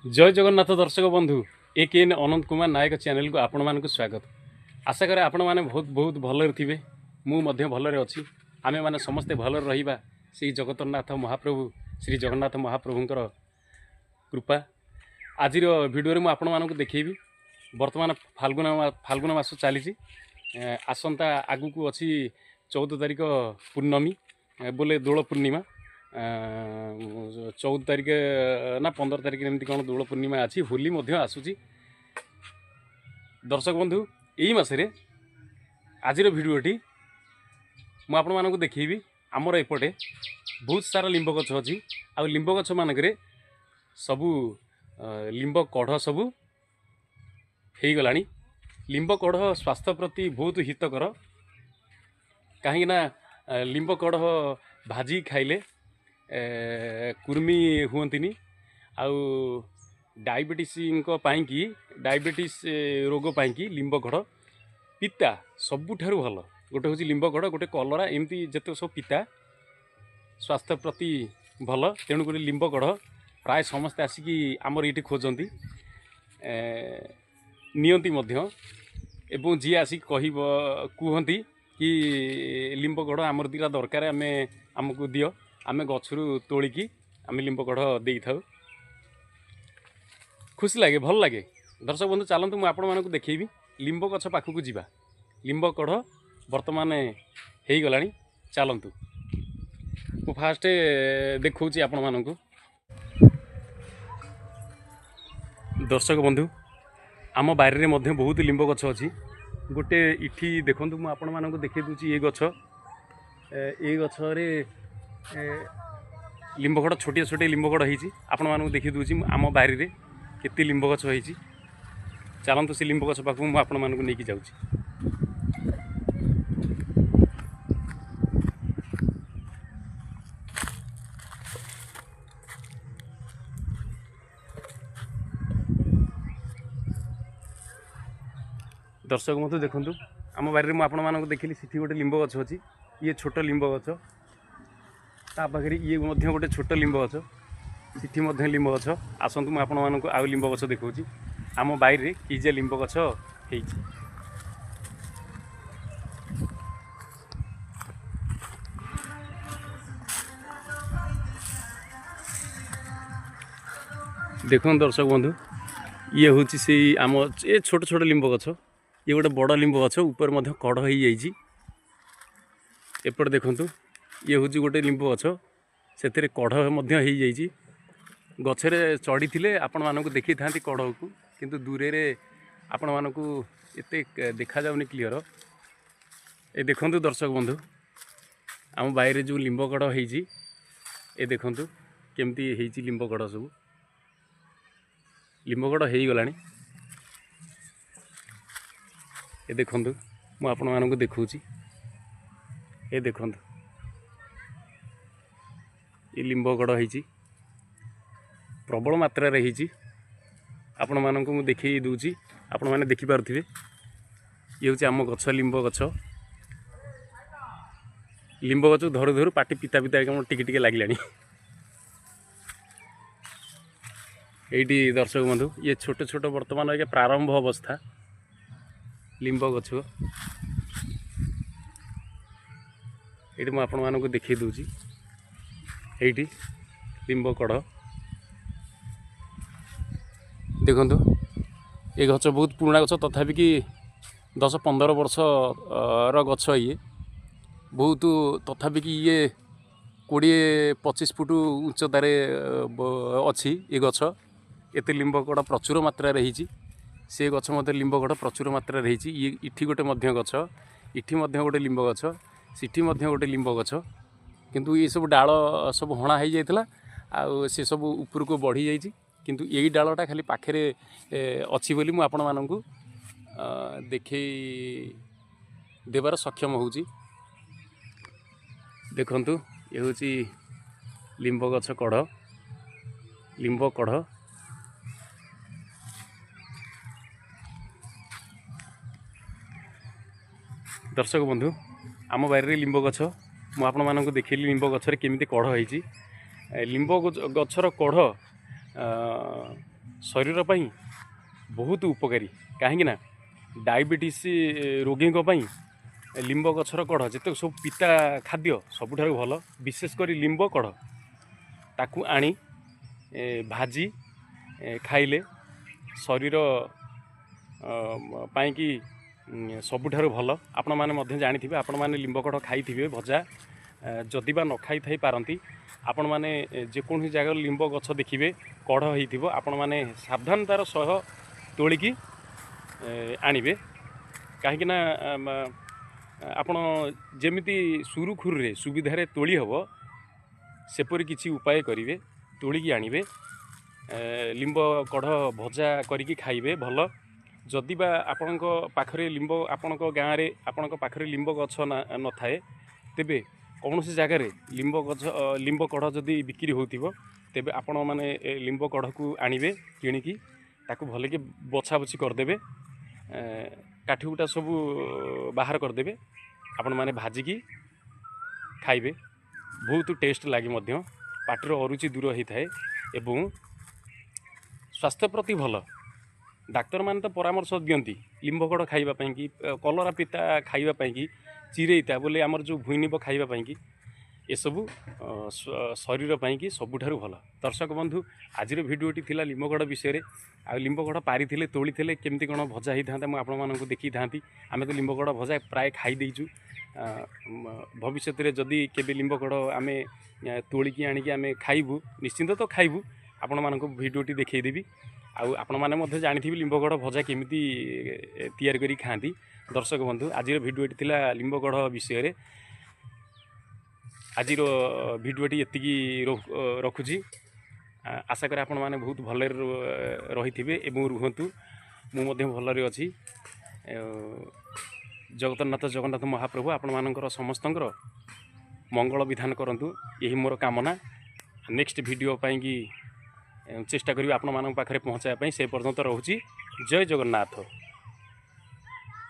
जय जगन्नाथ दर्शक बंधु एन अनंत कुमार नायक चैनल को आपण मानक स्वागत। आशा करे आपण माने बहुत बहुत भलरे थिबे। मु मध्य भलरे अछि। आमे माने समस्ते भलरे रहिबा श्री जगन्नाथ महाप्रभु श्री जगन्नाथ महाप्रभुंकर कृपा। आजिर भिडियो मु आपण मानक देखैबी। वर्तमान फाल्गुन मास चली आसंता आगु को अछि 14 तारिख पूर्णमी बोले दोल पूर्णिमा। 14 तारिख ना 15 तारिख एमती कौन दोल पूर्णिमा अच्छी होली आसूची। दर्शक बंधु यही मसरे आजिर भिडियोटी मु आपण मानक देखैबी। आमर एपटे बहुत सारा लिंब गछ अच्छी। आ लिंब गछ मानक सबू लिंब कढ़ सबू हो गला। लिंब कढ़ स्वास्थ्य प्रति बहुत हितकर कहीं लिंब कढ़ भाजी खाइले कुर्मी हुंतनी आउ डायबिटीज की डायबिटीज रोग पाई लिंब कढ़ पिता सबुठारु भल। गोटे हूँ लिंब कढ़ गोटे कलरा एमती जिते सब पिता स्वास्थ्य प्रति भल। तेणुक लिंब कढ़ प्राय समस्ते आसिकी आमर ये खोजती नियंती मध्य एवं जी आसिक कहती कि लिंब कढ़ आमर दीटा दरकार आमे आमको दियो आमे गछरु तोलिकी आमे लिंब कढ़ दे था। खुशी लगे भल लगे। दर्शक बंधु चलतु मुझे आपण मानक देखी लिंब गछ पाखक जावा। लिंब कढ़ बर्तमान हो गला। चलतु मु फास्ट देखा आपण मानक। दर्शक बंधु आम बारी में बहुत लिंब गछ अच्छी। गोटे इठी देखु मुझे आपण मानक देखी दूची ये गछ ये गछरे लिंब कढ़ छोटे छोटे लिंब कढ़ होती आपण मानक देखी दूची आम बारी में केते लिंब गछ होती। चलतु से लिंब गछ पाक मुझे आपण मानक नहीं जाऊँ। दर्शक मत देखु आम बारी में आपण मानक देखिली सिटी गोटे लिंब गछ अच्छी। ये छोट लिंब गछ ता पाखे ये गोटे छोट लिंब गछ सिटी लिंब गछ। आसतु मुझे आपण मानक आउ लिंब गछ देखा आम बारी कि जे लिंब गछ होती। देखो दर्शक बंधु ये हूँ से आम ये छोट छोट लिंब गछ ये गोटे बड़ लिंब गछ ऊपर कढ़ हो जाइए। एपट देखु ये हूँ गोटे लिंब गछ से कढ़ हो जाइए। गछरे चढ़ी थे आपण मानक देखी था कढ़ को किंतु दूरे रे आपण मानक एते देखा जाउनी क्लियर। ए देखंतु दर्शक बंधु आम बाइरे जो लिंब कढ़ होती ए देखंतु केमती होती लिंब कढ़ सब लिंब कढ़ हो गला। ए देखंतु मु आपण मानक देखौची ए देखंतु ये लिंब कढ़ होती प्रबल मात्रा रे होती। आपण मानक मु देखी दूची आपण माने देखि पारुथिबे। ये हूँ आम गछ लिंब गछ। लिंब गछ धरु धरु पाटी पिता पिता टिके टिके लगिलानी। एटी दर्शक बंधु ये छोट छोट वर्तमान आगे प्रारंभ अवस्था लिंब गछ ये मुझे आपण मानक देखी दूची। एटी लिंब कढ़ देखंतु ये गछ बहुत पुराना गछ तथापि कि 10-15 वर्ष गछ ये बहुत तथापि कि ये 20-25 फुट उच्चतार अच्छी ये गछ। एते लिंब कढ़ प्रचुर मात्रा रही से गछ लिंब कढ़ प्रचुर मात्रा रही। ये इठी गोटे गछ इठी गोटे लिंब गछ सिठी गोटे लिंब गछ किंतु ये सब डाल सब हणा हो जाता आ से सब ऊपर को बढ़ी जाइए। किंतु यही डालटा खाली पाखे अच्छी बोली मुझे आपण मानक देखे देवार सक्षम होउची। देखंतु ये हूँ लिंब गछ कढ़ लिंब कढ़ दर्शक बंधु आम बारी लिंब गछ मुझे आपण मानक देखिली लिंब गछरे केमिति कढ़ होती। लिंब गछर कढ़ शरीर पई बहुत उपकारी कहीं ना डायबिटीज रोगी लिंब गछर कढ़ जिते सब पिता खाद्य सबुठार भल विशेषकर लिंब कढ़ ताकू आनी भाजी खाइले शरीर पाई सबुठार भल आपण मैंने जानी आपण मैंने लिंब कढ़ खाई भजा जदि बा न खाई थाई पारती आपण मैंने जेकोसी जगह लिंब गछ देखिए कढ़ हो आपण मैंने सावधानतार सह तोलिकी आणवे कहीं आपण जमी सुरुखुरे सुविधार तोली हम सेपरी किसी उपाय करेंगे तोलिकी आणवे लिंब कढ़ भजा करिकी खाइबे भल जदि बा आपण पाखरे लिंब आपण गाँव में आपण पाखरे लिंब गछ न थाए तेबे कौन सी जगार लिंब गछ लिंब कढ़ जदि बिक्री होतिबो तेबे आपण माने लिंब कढ़ को आणवे किणिकी ताकू भल के बछा बछी करदेबे काठी गुटा सब बाहर करदेबे आपण माने भाजिकी खाइबे बहुत टेस्ट लगे मध्य पाटर अरुचि दूर होता है एवं स्वास्थ्य प्रति भल डाक्तर मान तो परामर्श दियंती लिंब कढ़ खाइबा कि कलरा पिता खाइबा कि चिरेईता बोले आमर जो भुईनिब खाइबा कि एसबू शरीर कि सबुठारु भल दर्शक बंधु आज भिडियोटी थिला लिंब कढ़ विषय आ लिंब कढ़ पारी तोली केमती कौन भजा होता था मुझे देखी था आम तो लिंब कढ़ भजा प्राय खाई देचु भविष्य में जदि केबे लिंब कढ़ आम तोलिकी आणिकी आम खाइबू निश्चिंत तो खाइबू आपण मानक भिडियोटी देखईदेवी आपण मैंने जानी लिंब कढ़ भजा केमी तैयार करी खाती दर्शक बंधु आज भिडियोटी थिला लिंब कढ़ विषय आज भिडियोटी एतिकी रखुची आशा करें आपण मैंने बहुत भल रही एवं रुहतु मुझे भलरे अच्छी जगन्नाथ जगन्नाथ महाप्रभु आपण मानकर समस्तंकर मंगल विधान करंतु यही मोर कामना नेक्स्ट वीडियो पाई चेष्टा करी आपण मान पाखरे पहुँचापी से पर्यंत रोची जय जगन्नाथ।